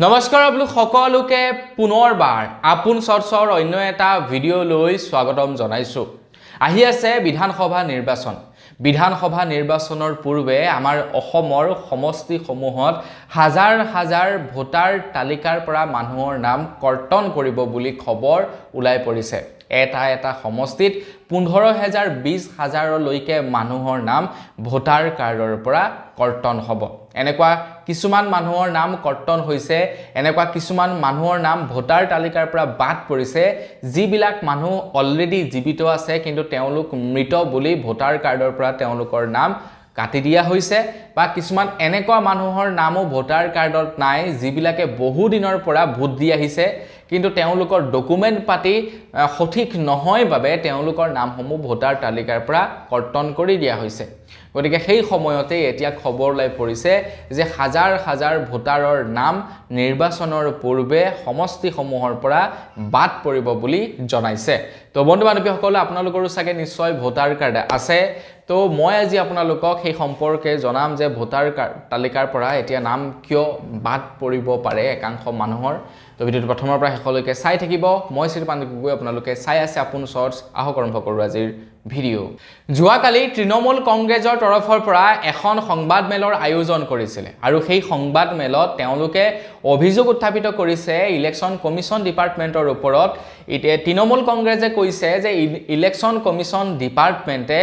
নমস্কাৰ আপোনালোক সকলোকে পুনৰবাৰ আপোন চৰ্চৰ অন্য এটা ভিডিঅ' লৈ স্বাগতম জনাইছো। আহি আছে বিধানসভা নিৰ্বাচন। বিধানসভা নিৰ্বাচনৰ পূৰ্বে আমাৰ অসমৰ সমষ্টিসমূহত হাজাৰ হাজাৰ ভোটাৰ তালিকাৰ পৰা মানুহৰ নাম কৰ্তন কৰিব বুলি খবৰ ওলাই পৰিছে। এটা সমষ্টিত 15,000 20,000লৈকে মানুহৰ নাম ভোটাৰ কাৰ্ডৰ পৰা কৰ্তন হ'ব। এনেকুৱা কিছুমান মানুহৰ নাম কৰ্তন হৈছে, এনেকুৱা কিছুমান মানুহৰ নাম ভোটাৰ তালিকাৰ পৰা বাদ পৰিছে, যিবিলাক মানুহ অলৰেডি জীৱিত আছে কিন্তু তেওঁলোক মৃত বুলি ভোটাৰ কাৰ্ডৰ পৰা তেওঁলোকৰ নাম কাটি দিয়া হৈছে, বা কিছুমান এনেকুৱা মানুহৰ নামো ভোটাৰ কাৰ্ডত নাই যিবিলাকে বহু দিনৰ পৰা ভোট দি আহিছে কিন্তু তেওঁলোকৰ ডকুমেণ্ট পাতি সঠিক নহয় বাবে তেওঁলোকৰ নামসমূহ ভোটাৰ তালিকাৰ পৰা কৰ্তন কৰি দিয়া হৈছে। গতিকে সেই সময়তে এতিয়া খবৰ ওলাই পৰিছে যে হাজাৰ হাজাৰ ভোটাৰৰ নাম নিৰ্বাচনৰ পূৰ্বে সমষ্টিসমূহৰ পৰা বাদ পৰিব বুলি জনাইছে। তো বন্ধু বান্ধৱীসকল, আপোনালোকৰো চাগে নিশ্চয় ভোটাৰ কাৰ্ড আছে। তো মই আজি আপোনালোকক সেই সম্পৰ্কে জনাম যে ভোটাৰ তালিকাৰ পৰা এতিয়া নাম কিয় বাদ পৰিব পাৰে একাংশ মানুহৰ। তো ভিডিঅ'টো প্ৰথমৰ পৰা শেষলৈকে চাই থাকিব। মই শ্ৰীপাণ্ডিত গগৈ, আপোনালোকে চাই আছে আপোন চৰ্চ। আহক আৰম্ভ কৰোঁ আজিৰ ভিডিঅ'। যোৱাকালি তৃণমূল কংগ্ৰেছৰ তৰফৰ পৰা এখন সংবাদ মেলৰ আয়োজন কৰিছিলে আৰু সেই সংবাদ মেলত তেওঁলোকে অভিযোগ উত্থাপিত কৰিছে ইলেকশ্যন কমিশ্যন ডিপাৰ্টমেণ্টৰ ওপৰত। এতিয়া তৃণমূল কংগ্ৰেছে কৈছে যে ইলেকশ্যন কমিশ্যন ডিপাৰ্টমেণ্টে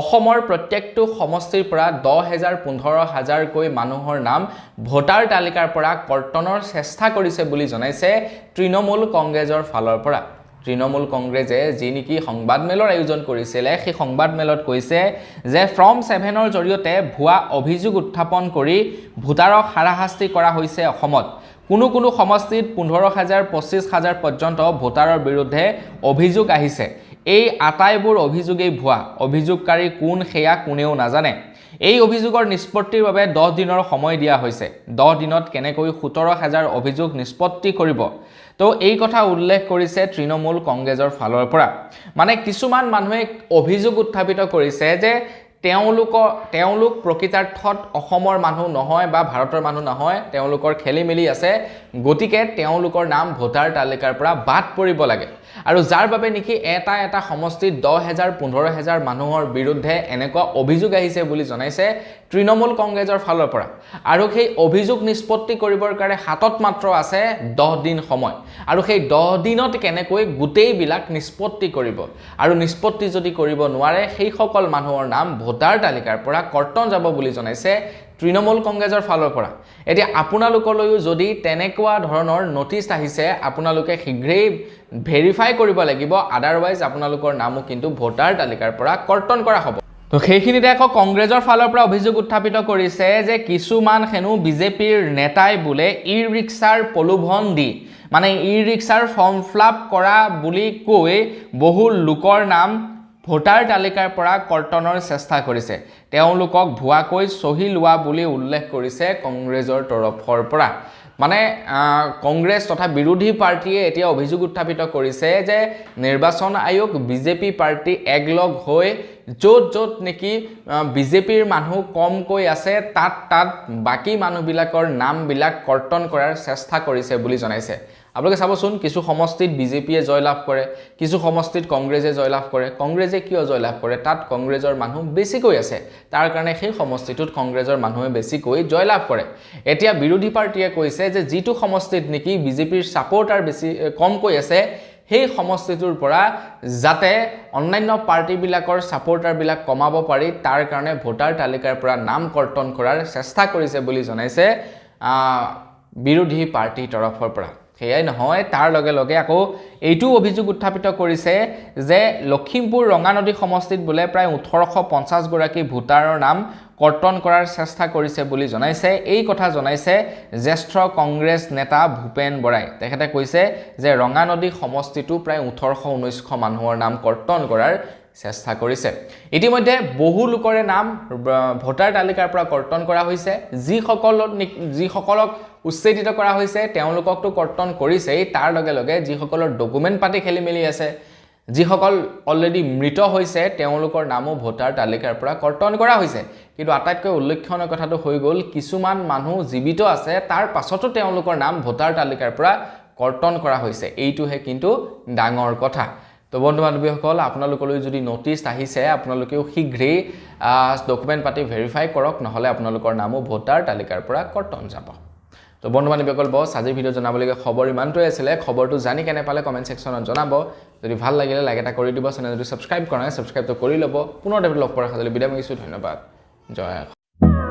অসমৰ প্ৰত্যেকটো সমষ্টিৰ পৰা 10,000 15,000কৈ মানুহৰ নাম ভোটাৰ তালিকাৰ পৰা কৰ্তনৰ চেষ্টা কৰিছে বুলি জনাইছে তৃণমূল কংগ্ৰেছৰ ফালৰ পৰা। তৃণমূল কংগ্ৰেছে যি নেকি সংবাদ মেলৰ আয়োজন কৰিছিলে, সেই সংবাদ মেলত কৈছে যে ফৰ্ম 7ৰ জৰিয়তে ভুৱা অভিযোগ উত্থাপন কৰি ভোটাৰক হাৰাশাস্তি কৰা হৈছে অসমত। কোনো সমষ্টিত 15,000 25,000 পৰ্যন্ত ভোটাৰৰ বিৰুদ্ধে অভিযোগ আহিছে। এই আটাইবোৰ অভিযোগেই ভুৱা। অভিযোগকাৰী কোন সেয়া কোনেও নাজানে। এই অভিযোগৰ নিষ্পত্তিৰ বাবে 10 দিনৰ সময় দিয়া হৈছে। 10 দিনত কেনেকৈ 17,000 অভিযোগ নিষ্পত্তি কৰিব? তো এই কথা উল্লেখ কৰিছে তৃণমূল কংগ্ৰেছৰ ফালৰ পৰা। মানে কিছুমান মানুহে অভিযোগ উত্থাপিত কৰিছে যে তেওঁলোক প্ৰকৃতাৰ্থত অসমৰ মানুহ নহয় বা ভাৰতৰ মানুহ নহয়, তেওঁলোকৰ খেলি মেলি আছে, গতিকে তেওঁলোকৰ নাম ভোটাৰ তালিকাৰ পৰা বাদ পৰিব লাগে। আৰু যাৰ বাবে নেকি এটা সমষ্টিত 10,000 15,000 মানুহৰ বিৰুদ্ধে এনেকুৱা অভিযোগ আহিছে বুলি জনাইছে তৃণমূল কংগ্ৰেছৰ ফালৰ পৰা। আৰু সেই অভিযোগ নিষ্পত্তি কৰিবৰ কাৰণে হাতত মাত্ৰ আছে 10 দিন সময়। আৰু সেই 10 দিনত কেনেকৈ গোটেইবিলাক নিষ্পত্তি কৰিব, আৰু নিষ্পত্তি যদি কৰিব নোৱাৰে সেইসকল মানুহৰ নাম ভোটাৰ তালিকাৰ পৰা কৰ্তন যাব বুলি জনাইছে তৃণমূল কংগ্ৰেছৰ ফালৰ পৰা। এতিয়া আপোনালোকলৈও যদি তেনেকুৱা ধৰণৰ নটিচ আহিছে, আপোনালোকে শীঘ্ৰেই ভেৰিফাই কৰিব লাগিব, আদাৰৱাইজ আপোনালোকৰ নামো কিন্তু ভোটাৰ তালিকাৰ পৰা কৰ্তন কৰা হ'ব। তো সেইখিনিতে আকৌ কংগ্ৰেছৰ ফালৰ পৰা অভিযোগ উত্থাপিত কৰিছে যে কিছুমান হেনো বিজেপিৰ নেতাই বোলে ই ৰিক্সাৰ প্ৰলোভন দি, মানে ই ৰিক্সাৰ ফৰ্ম ফিলাপ কৰা বুলি কৈ বহু লোকৰ নাম ভোটাৰ তালিকাৰ পৰা কৰ্তনৰ চেষ্টা কৰিছে। তেওঁলোকক ভুৱাকৈ চহী লোৱা বুলি উল্লেখ কৰিছে কংগ্ৰেছৰ তৰফৰ পৰা। মানে কংগ্ৰেছ তথা বিৰোধী পাৰ্টীয়ে এতিয়া অভিযোগ উত্থাপিত কৰিছে যে নিৰ্বাচন আয়োগ বিজেপি পাৰ্টি একলগ হৈ য'ত নেকি বিজেপিৰ মানুহ কমকৈ আছে তাত বাকী মানুহবিলাকৰ নামবিলাক কৰ্তন কৰাৰ চেষ্টা কৰিছে বুলি জনাইছে। আপোনালোকে চাবচোন, কিছু সমষ্টিত বিজেপিয়ে জয়লাভ কৰে, কিছু সমষ্টিত কংগ্ৰেছে জয়লাভ কৰে। কংগ্ৰেছে কিয় জয়লাভ কৰে? তাত কংগ্ৰেছৰ মানুহ বেছিকৈ আছে, তাৰ কাৰণে সেই সমষ্টিটোত কংগ্ৰেছৰ মানুহে বেছিকৈ জয়লাভ কৰে। এতিয়া বিৰোধী পাৰ্টীয়ে কৈছে যে যিটো সমষ্টিত নেকি বিজেপিৰ ছাপোৰ্টাৰ বেছি কমকৈ আছে, সেই সমষ্টিটোৰ পৰা যাতে অন্যান্য পাৰ্টিবিলাকৰ ছাপোৰ্টাৰবিলাক কমাব পাৰি, তাৰ কাৰণে ভোটাৰ তালিকাৰ পৰা নাম কৰ্তন কৰাৰ চেষ্টা কৰিছে বুলি জনাইছে বিৰোধী পাৰ্টীৰ তৰফৰ পৰা। সেয়াই নহয়, তাৰ লগে লগে আকৌ এইটো অভিযোগ উত্থাপিত কৰিছে যে লখিমপুৰ ৰঙানদী সমষ্টিত বোলে প্ৰায় 1850গৰাকী ভোটাৰৰ নাম কৰ্তন কৰাৰ চেষ্টা কৰিছে বুলি জনাইছে। এই কথা জনাইছে জ্যেষ্ঠ কংগ্ৰেছ নেতা ভূপেন বৰাই। তেখেতে কৈছে যে ৰঙানদী সমষ্টিটো প্ৰায় 1800-1900 মানুহৰ নাম কৰ্তন কৰাৰ চেষ্টা কৰিছে। ইতিমধ্যে বহু লোকৰে নাম ভোটাৰ তালিকাৰ পৰা কৰ্তন কৰা হৈছে। যিসকলক উচ্ছেদিত কৰা হৈছে তেওঁলোককতো কৰ্তন কৰিছেই, তাৰ লগে লগে যিসকলৰ ডকুমেণ্ট পাতি খেলি মেলি আছে, যিসকল অলৰেডি মৃত হৈছে তেওঁলোকৰ নামো ভোটাৰ তালিকাৰ পৰা কৰ্তন কৰা হৈছে কিন্তু আটাইতকৈ উল্লেখনীয় কথাটো হৈ গ'ল কিছুমান মানুহ জীৱিত আছে তাৰ পাছতো তেওঁলোকৰ নাম ভোটাৰ তালিকাৰ পৰা কৰ্তন কৰা হৈছে এইটোহে কিন্তু ডাঙৰ কথা তো বন্ধু বান্ধৱীসকল আপোনালোকলৈ যদি নটিচ আহিছে আপোনালোকেও শীঘ্ৰেই ডকুমেণ্ট পাতি ভেৰিফাই কৰক নহ'লে আপোনালোকৰ নামো ভোটাৰ তালিকাৰ পৰা কৰ্তন যাব তো বন্ধু বান্ধৱীসকল বস আজিৰ ভিডিঅ' জনাবলগীয়া খবৰ ইমানটোৱে আছিলে খবৰটো জানি কেনে পালে কমেণ্ট ছেকশ্যনত জনাব যদি ভাল লাগিলে লাইক এটা কৰি দিব চেনেল যদি ছাবস্ক্ৰাইব কৰা নাই ছাবস্ক্ৰাইবটো কৰি ল'ব পুনৰ লগ পোৱাৰ খালি বিদায় মাগিছোঁ ধন্যবাদ জয়